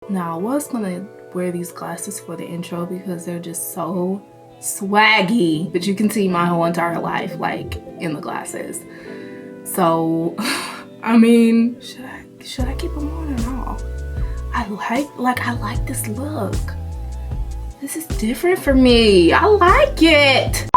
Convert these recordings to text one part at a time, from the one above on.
Now, I was gonna wear these glasses for the intro because they're just so swaggy, but you can see my whole entire life like in the glasses. So I mean, should I keep them on or no? I like this look. This is different for me. I like it.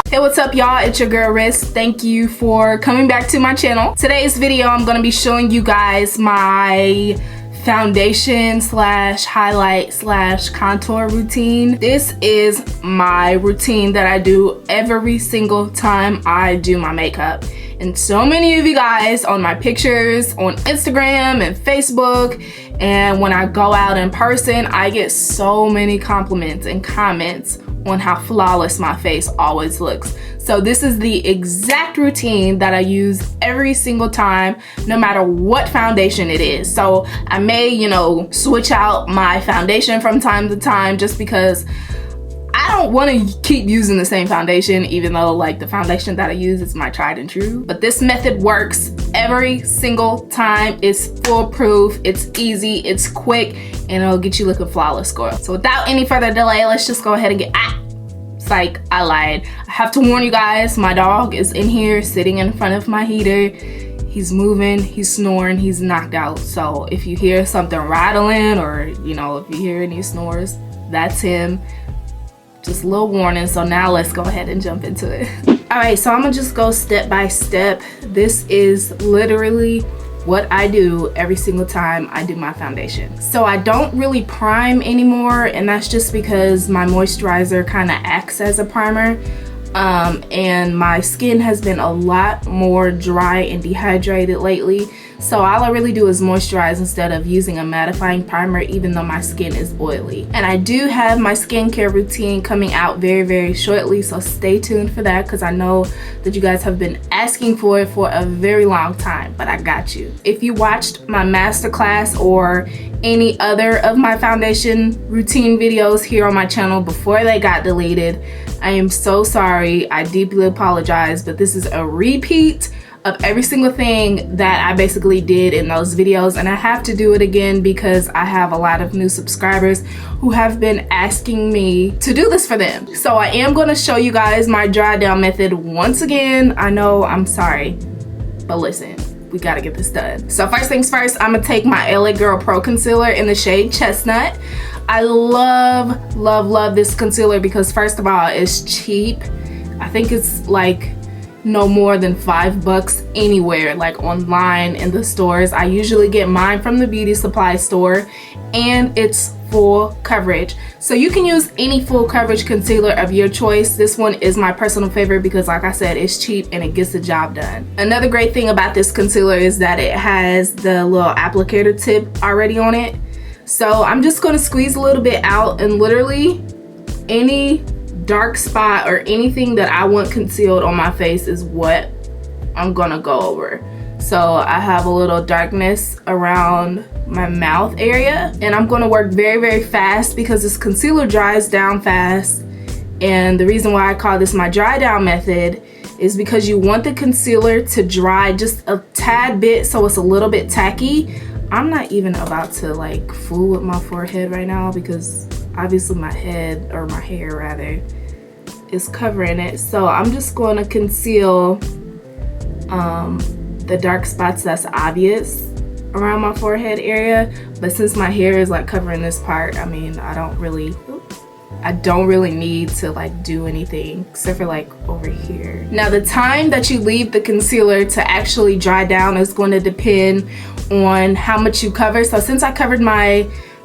Hey, what's up y'all? It's your girl Riz. Thank you for coming back to my channel. Today's video I'm gonna be showing you guys my foundation slash highlight slash contour routine. This is my routine that I do every single time I do my makeup. And so many of you guys on my pictures on Instagram and Facebook, and when I go out in person, I get so many compliments and comments on how flawless my face always looks. So this is the exact routine that I use every single time, no matter what foundation it is. So I may, you know, switch out my foundation from time to time just because I don't want to keep using the same foundation, even though like the foundation that I use is my tried and true. But this method works every single time. It's foolproof, it's easy, it's quick, and it'll get you looking flawless, girl. So without any further delay, let's just go ahead and get psych, I lied. I have to warn you guys, my dog is in here sitting in front of my heater. He's moving, he's snoring, he's knocked out. So if you hear something rattling or, you know, if you hear any snores, that's him. Just a little warning. So now let's go ahead and jump into it. All right, so I'm gonna just go step by step. This is literally what I do every single time I do my foundation. So I don't really prime anymore, and that's just because my moisturizer kind of acts as a primer. And my skin has been a lot more dry and dehydrated lately. So all I really do is moisturize instead of using a mattifying primer, even though my skin is oily. And I do have my skincare routine coming out very, very shortly, so stay tuned for that because I know that you guys have been asking for it for a very long time, but I got you. If you watched my masterclass or any other of my foundation routine videos here on my channel before they got deleted, I am so sorry. I deeply apologize, but this is a repeat of every single thing that I basically did in those videos, and I have to do it again because I have a lot of new subscribers who have been asking me to do this for them. So I am going to show you guys my dry down method once again. I know, I'm sorry, but listen, we gotta get this done. So first things first, I'm gonna take my LA Girl Pro Concealer in the shade Chestnut. I love this concealer because first of all, it's cheap. I think it's like no more than $5 anywhere, like online in the stores. I usually get mine from the beauty supply store, and it's full coverage. So you can use any full coverage concealer of your choice. This one is my personal favorite because like I said, it's cheap and it gets the job done. Another great thing about this concealer is that it has the little applicator tip already on it. So I'm just going to squeeze a little bit out, and literally any dark spot or anything that I want concealed on my face is what I'm gonna go over. So I have a little darkness around my mouth area, and I'm gonna work very, very fast because this concealer dries down fast. And the reason why I call this my dry down method is because you want the concealer to dry just a tad bit so it's a little bit tacky. I'm not even about to like fool with my forehead right now because obviously my head, or my hair rather, is covering it. So I'm just going to conceal the dark spots that's obvious around my forehead area. But since my hair is like covering this part, I mean, I don't really need to like do anything except for like over here. Now the time that you leave the concealer to actually dry down is going to depend on how much you cover. So since I covered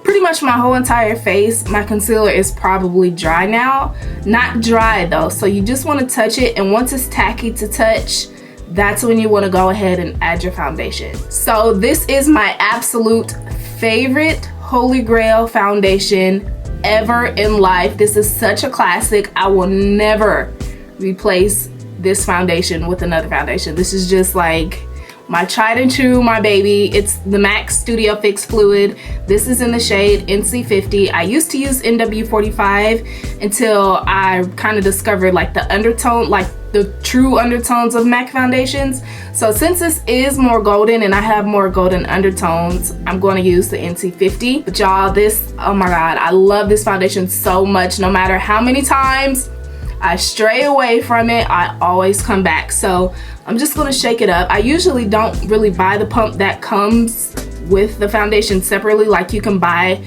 pretty much my whole entire face, my concealer is probably dry now. Not dry though, so you just want to touch it, and once it's tacky to touch, that's when you want to go ahead and add your foundation. So this is my absolute favorite holy grail foundation ever in life. This is such a classic. I will never replace this foundation with another foundation. This is just like my tried and true, my baby. It's the MAC Studio Fix Fluid. This is in the shade NC50. I used to use NW45 until I kind of discovered like the undertone, like the true undertones of MAC foundations. So since this is more golden and I have more golden undertones, I'm going to use the NC50. But y'all, this, oh my god, I love this foundation so much. No matter how many times I stray away from it, I always come back. So I'm just going to shake it up. I usually don't really buy the pump that comes with the foundation separately. Like you can buy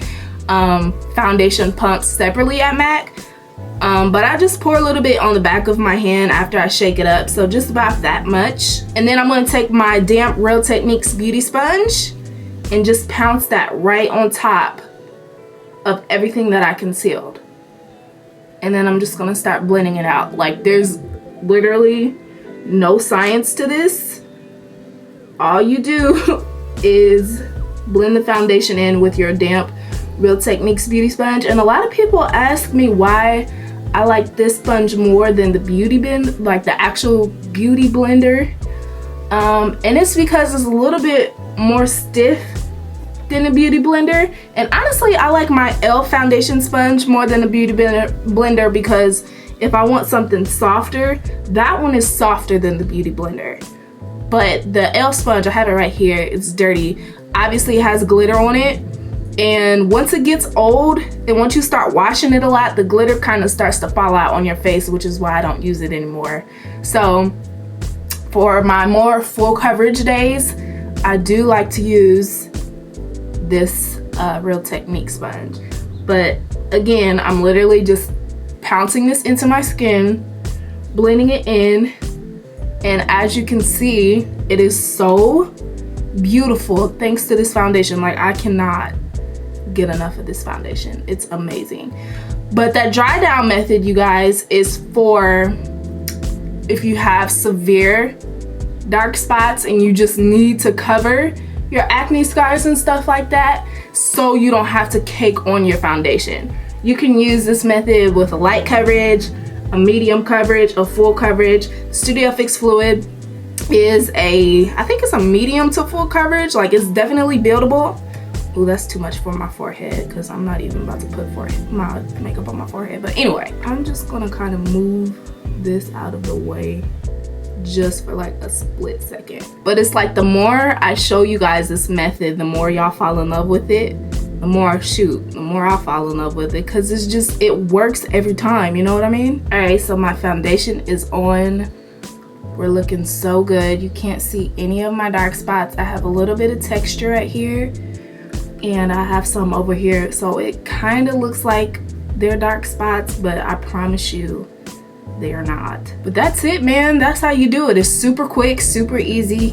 foundation pumps separately at MAC. But I just pour a little bit on the back of my hand after I shake it up, so just about that much. And then I'm going to take my damp Real Techniques beauty sponge and just pounce that right on top of everything that I concealed. And then I'm just going to start blending it out. Like, there's literally no science to this. All you do is blend the foundation in with your damp Real Techniques beauty sponge. And a lot of people ask me why I like this sponge more than the beauty blend, like the actual beauty blender. And it's because it's a little bit more stiff than the beauty blender. And honestly, I like my e.l.f. foundation sponge more than the beauty blender because if I want something softer, that one is softer than the beauty blender. But the e.l.f. sponge, I have it right here, it's dirty. Obviously it has glitter on it. And once it gets old, and once you start washing it a lot, the glitter kind of starts to fall out on your face, which is why I don't use it anymore. So for my more full coverage days, I do like to use this Real Technique sponge. But again, I'm literally just pouncing this into my skin, blending it in, and as you can see, it is so beautiful thanks to this foundation. Like, I cannot get enough of this foundation. It's amazing. But that dry down method, you guys, is for if you have severe dark spots and you just need to cover your acne scars and stuff like that, so you don't have to cake on your foundation. You can use this method with a light coverage, a medium coverage, a full coverage. Studio Fix Fluid is I think it's a medium to full coverage. Like, it's definitely buildable. Ooh, that's too much for my forehead because I'm not even about to put my makeup on my forehead. But anyway, I'm just gonna kind of move this out of the way just for like a split second. But it's like the more I show you guys this method, the more y'all fall in love with it. The more I'll fall in love with it because it's just, it works every time, you know what I mean? All right, so my foundation is on. We're looking so good. You can't see any of my dark spots. I have a little bit of texture right here and I have some over here, so it kind of looks like they're dark spots, but I promise you they are not. But that's it, man. That's how you do it. It's super quick, super easy,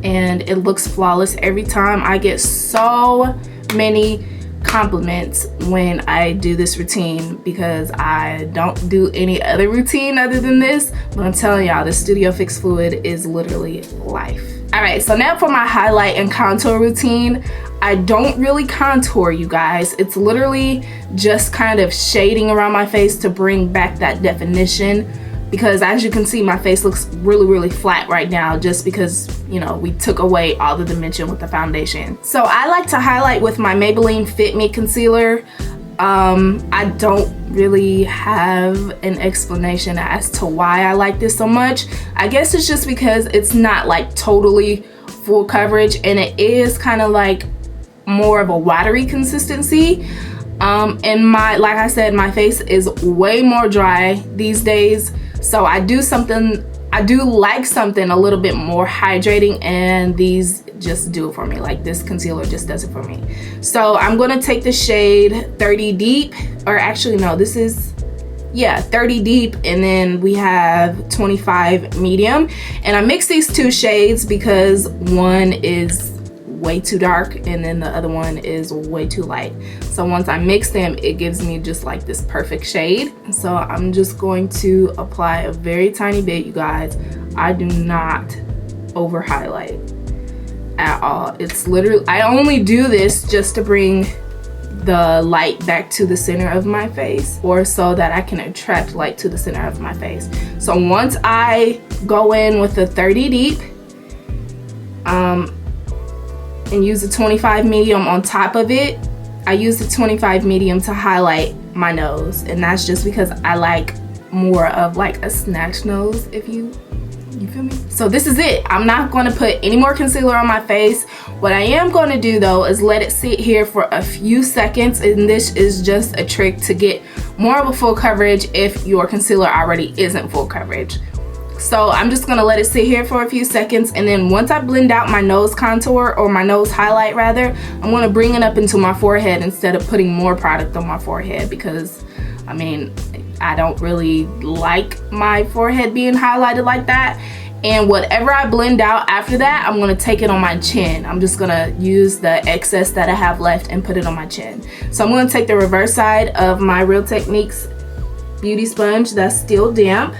and it looks flawless every time. I get so many compliments when I do this routine because I don't do any other routine other than this, but I'm telling y'all, the Studio Fix Fluid is literally life. All right, so now for my highlight and contour routine. I don't really contour, you guys. It's literally just kind of shading around my face to bring back that definition, because as you can see, my face looks really flat right now just because, you know, we took away all the dimension with the foundation. So I like to highlight with my Maybelline Fit Me Concealer. I don't really have an explanation as to why I like this so much. I guess it's just because it's not like totally full coverage and it is kind of like more of a watery consistency. And like I said, my face is way more dry these days, so I do like something a little bit more hydrating, and these just do it for me. Like, this concealer just does it for me. So I'm gonna take the shade 30 Deep, or actually no, this is, yeah, 30 Deep, and then we have 25 Medium, and I mix these two shades because one is way too dark and then the other one is way too light. So once I mix them, it gives me just like this perfect shade. So I'm just going to apply a very tiny bit, you guys. I do not over highlight at all. It's literally, I only do this just to bring the light back to the center of my face, or so that I can attract light to the center of my face. So once I go in with the 30 Deep and use the 25 Medium on top of it, I use the 25 Medium to highlight my nose, and that's just because I like more of like a snatch nose, if you feel me. So this is it. I'm not going to put any more concealer on my face. What I am going to do though is let it sit here for a few seconds, and this is just a trick to get more of a full coverage if your concealer already isn't full coverage. So I'm just going to let it sit here for a few seconds, and then once I blend out my nose contour, or my nose highlight rather, I'm going to bring it up into my forehead instead of putting more product on my forehead, because I mean, I don't really like my forehead being highlighted like that. And whatever I blend out after that, I'm gonna take it on my chin. I'm just gonna use the excess that I have left and put it on my chin. So I'm gonna take the reverse side of my Real Techniques beauty sponge that's still damp,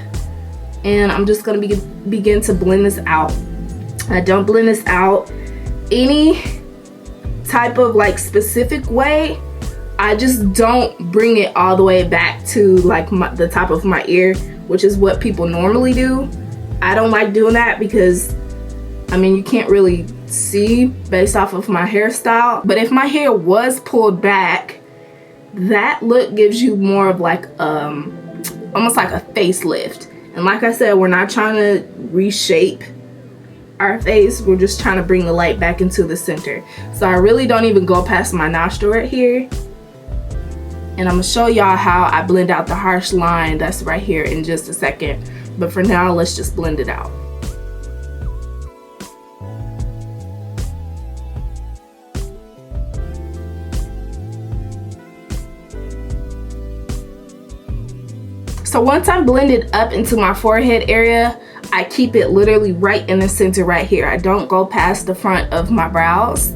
and I'm just gonna begin to blend this out. I don't blend this out any type of like specific way. I just don't bring it all the way back to like the top of my ear, which is what people normally do. I don't like doing that because, I mean, you can't really see based off of my hairstyle. But if my hair was pulled back, that look gives you more of like almost like a facelift. And like I said, we're not trying to reshape our face, we're just trying to bring the light back into the center. So I really don't even go past my nostril right here. And I'm gonna show y'all how I blend out the harsh line that's right here in just a second. But for now, let's just blend it out. So once I'm blended up into my forehead area, I keep it literally right in the center right here. I don't go past the front of my brows.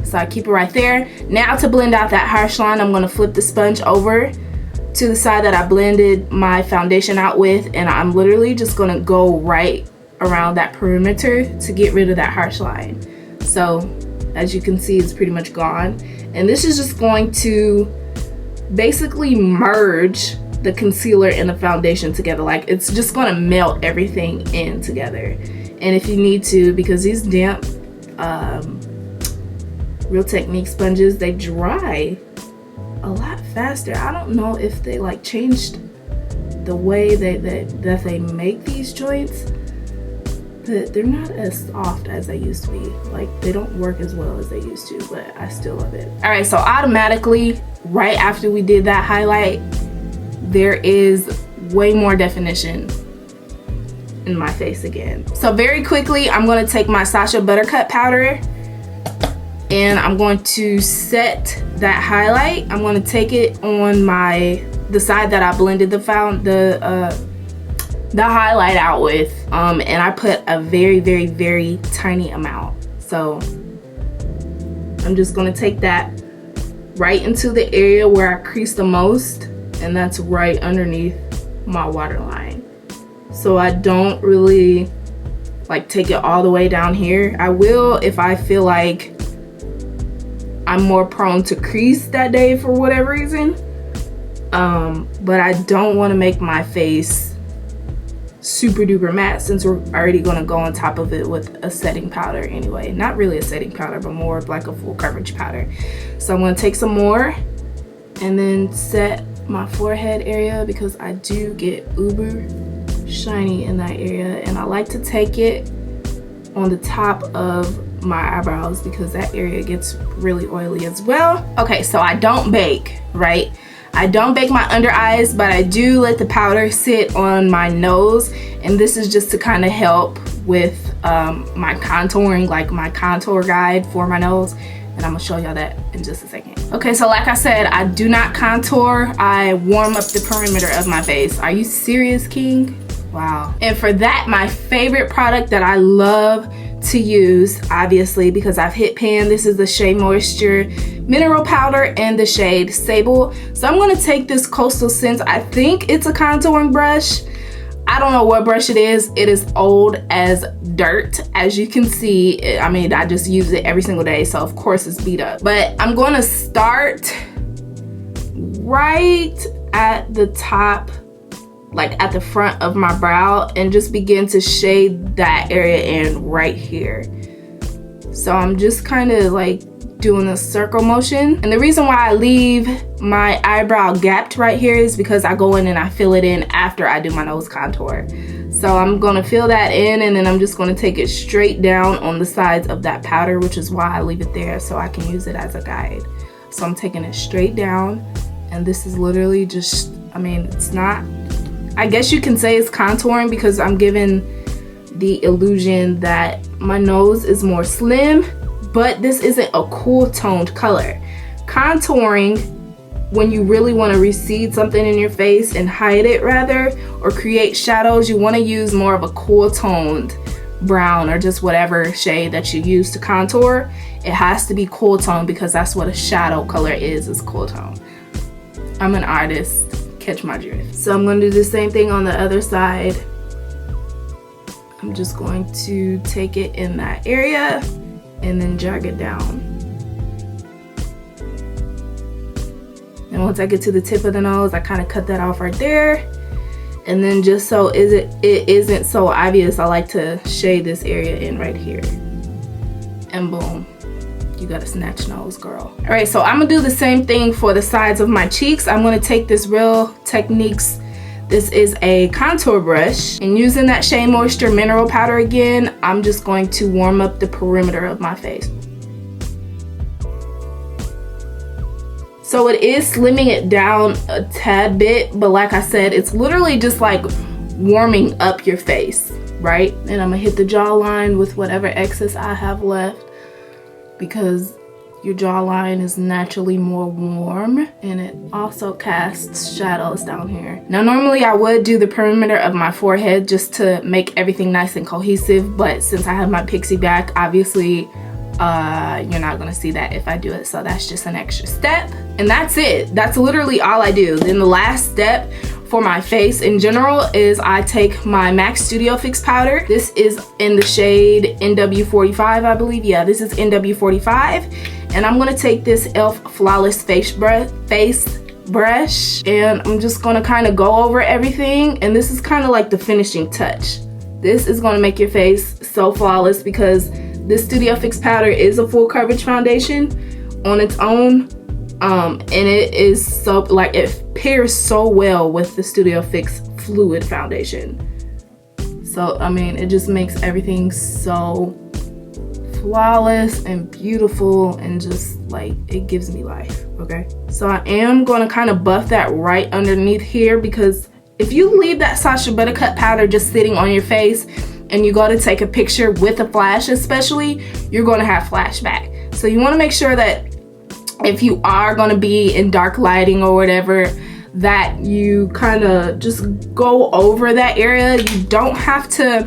So I keep it right there. Now to blend out that harsh line, I'm gonna flip the sponge over to the side that I blended my foundation out with, and I'm literally just gonna go right around that perimeter to get rid of that harsh line. So as you can see, it's pretty much gone. And this is just going to basically merge the concealer and the foundation together. Like, it's just gonna melt everything in together. And if you need to, because these damp Real Techniques sponges, they dry a lot faster. I don't know if they like changed the way that they make these joints, but they're not as soft as they used to be. Like, they don't work as well as they used to, but I still love it. All right, so automatically right after we did that highlight, there is way more definition in my face again. So very quickly, I'm going to take my Sacha Buttercut powder and I'm going to set that highlight. I'm going to take it on the side that I blended the highlight out with, and I put a very, very, very tiny amount. So I'm just going to take that right into the area where I crease the most, and that's right underneath my waterline. So I don't really like take it all the way down here. I will if I feel like I'm more prone to crease that day for whatever reason, but I don't want to make my face super duper matte since we're already going to go on top of it with a setting powder anyway. Not really a setting powder, but more of like a full coverage powder. So I'm going to take some more and then set my forehead area, because I do get uber shiny in that area, and I like to take it on the top of my eyebrows because that area gets really oily as well. Okay, so I don't bake, right? I don't bake my under eyes, but I do let the powder sit on my nose, and this is just to kind of help with my contouring, like my contour guide for my nose, and I'm gonna show y'all that in just a second. Okay, so like I said, I do not contour. I warm up the perimeter of my face. Are you serious, King? Wow. And for that, my favorite product that I love to use, obviously, because I've hit pan, this is the Shea Moisture Mineral Powder in the shade Sable. So I'm going to take this Coastal Scents, I think it's a contouring brush. I don't know what brush it is. It is old as dirt, as you can see. I mean, I just use it every single day, so of course it's beat up. But I'm going to start right at the top, like at the front of my brow, and just begin to shade that area in right here. So I'm just kind of like doing a circle motion. And the reason why I leave my eyebrow gapped right here is because I go in and I fill it in after I do my nose contour. So I'm gonna fill that in, and then I'm just gonna take it straight down on the sides of that powder, which is why I leave it there, so I can use it as a guide. So I'm taking it straight down, and this is literally just, I mean, it's not, I guess you can say it's contouring because I'm giving the illusion that my nose is more slim, but this isn't a cool toned color. Contouring, when you really want to recede something in your face and hide it rather, or create shadows, you want to use more of a cool toned brown or just whatever shade that you use to contour. It has to be cool tone because that's what a shadow color is cool tone. I'm an artist, catch my drift. So I'm going to do the same thing on the other side. I'm just going to take it in that area and then drag it down. And once I get to the tip of the nose, I kind of cut that off right there. And then just so it isn't so obvious, I like to shade this area in right here. And boom, you got a snatch nose, girl. All right, so I'm gonna do the same thing for the sides of my cheeks. I'm gonna take this Real Techniques, this is a contour brush, and using that Shea Moisture Mineral Powder again, I'm just going to warm up the perimeter of my face. So it is slimming it down a tad bit, but like I said, it's literally just like warming up your face, right? And I'm gonna hit the jawline with whatever excess I have left because your jawline is naturally more warm, and it also casts shadows down here. Now normally I would do the perimeter of my forehead just to make everything nice and cohesive, but since I have my pixie back, obviously you're not gonna see that if I do it, so that's just an extra step. And that's it. That's literally all I do. Then the last step for my face in general is I take my MAC Studio Fix powder. This is in the shade NW45, I believe. Yeah, this is NW45. And I'm gonna take this e.l.f. Flawless face brush, and I'm just gonna kind of go over everything. And this is kind of like the finishing touch. This is gonna make your face so flawless because this Studio Fix powder is a full coverage foundation on its own. And it is so, like, it pairs so well with the Studio Fix Fluid Foundation. So, I mean, it just makes everything so flawless and beautiful, and just, like, it gives me life, okay? So I am going to kind of buff that right underneath here, because if you leave that Sacha Buttercup powder just sitting on your face and you go to take a picture with a flash especially, you're going to have flashback. So you want to make sure that if you are going to be in dark lighting or whatever, that you kind of just go over that area. You don't have to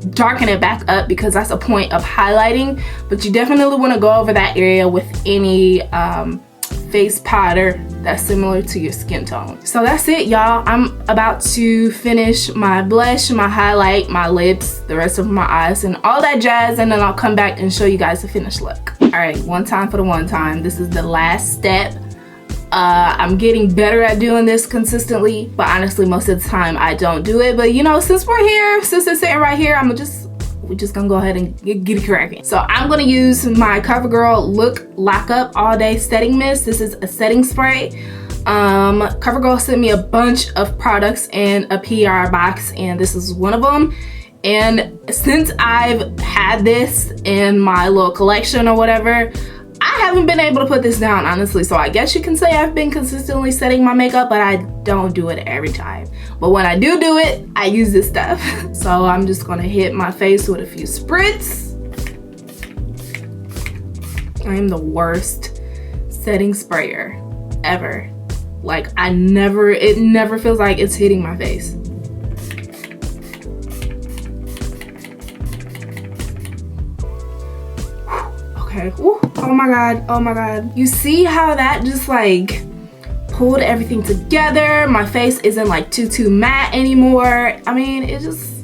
darken it back up because that's a point of highlighting, but you definitely want to go over that area with any face powder that's similar to your skin tone. So that's it, y'all. I'm about to finish my blush, my highlight, my lips, the rest of my eyes, and all that jazz, and then I'll come back and show you guys the finished look. All right, one time for the one time. This is the last step. I'm getting better at doing this consistently, but honestly, most of the time I don't do it. But you know, since we're here, since it's sitting right here, we're just gonna go ahead and get it cracking. So I'm gonna use my Covergirl Look Lock Up All Day Setting Mist. This is a setting spray. Covergirl sent me a bunch of products in a PR box, and this is one of them. And since I've had this in my little collection or whatever, I haven't been able to put this down, honestly. So I guess you can say I've been consistently setting my makeup, but I don't do it every time. But when I do it, I use this stuff. So I'm just gonna hit my face with a few spritz. I'm the worst setting sprayer ever. Like, it never feels like it's hitting my face. Okay. Ooh, oh my god, oh my god. You see how that just like pulled everything together? My face isn't like too matte anymore. I mean, it just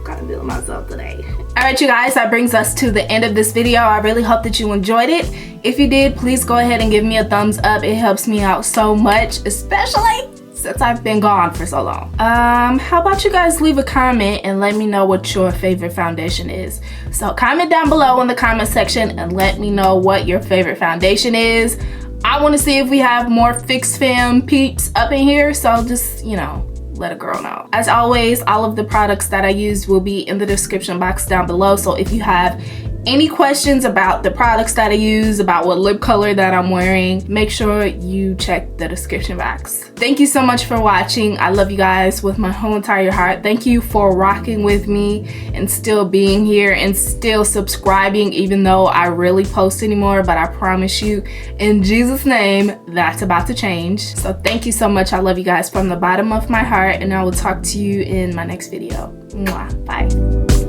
gotta build myself today. All right, you guys, that brings us to the end of this video. I really hope that you enjoyed it. If you did, please go ahead and give me a thumbs up. It helps me out so much, especially since I've been gone for so long. How about you guys leave a comment and let me know what your favorite foundation is. So comment down below in the comment section and let me know what your favorite foundation is. I want to see if we have more Fix Fam peeps up in here, so just, you know, let a girl know. As always, all of the products that I use will be in the description box down below, so if you have any questions about the products that I use, about what lip color that I'm wearing, make sure you check the description box. Thank you so much for watching. I love you guys with my whole entire heart. Thank you for rocking with me and still being here and still subscribing, even though I rarely post anymore, but I promise you, in Jesus' name, that's about to change. So thank you so much. I love you guys from the bottom of my heart, and I will talk to you in my next video. Mwah. Bye.